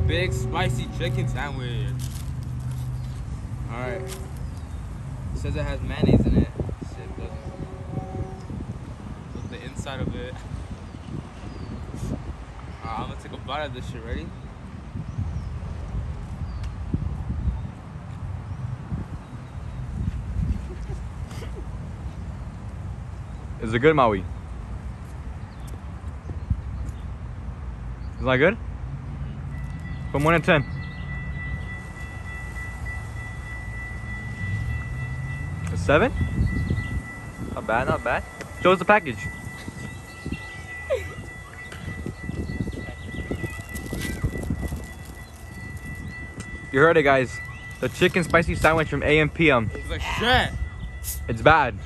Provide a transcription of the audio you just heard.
big spicy chicken sandwich. Alright. It says it has mayonnaise in it. Shit, it doesn't. Look at the inside of it. Alright, I'm gonna take a bite of this shit. Ready? Is it good, Maui? Is that good? From 1 to 10. A 7? Not bad, not bad. Show us the package. You heard it, guys. The chicken spicy sandwich from ampm. It's like shit. It's bad.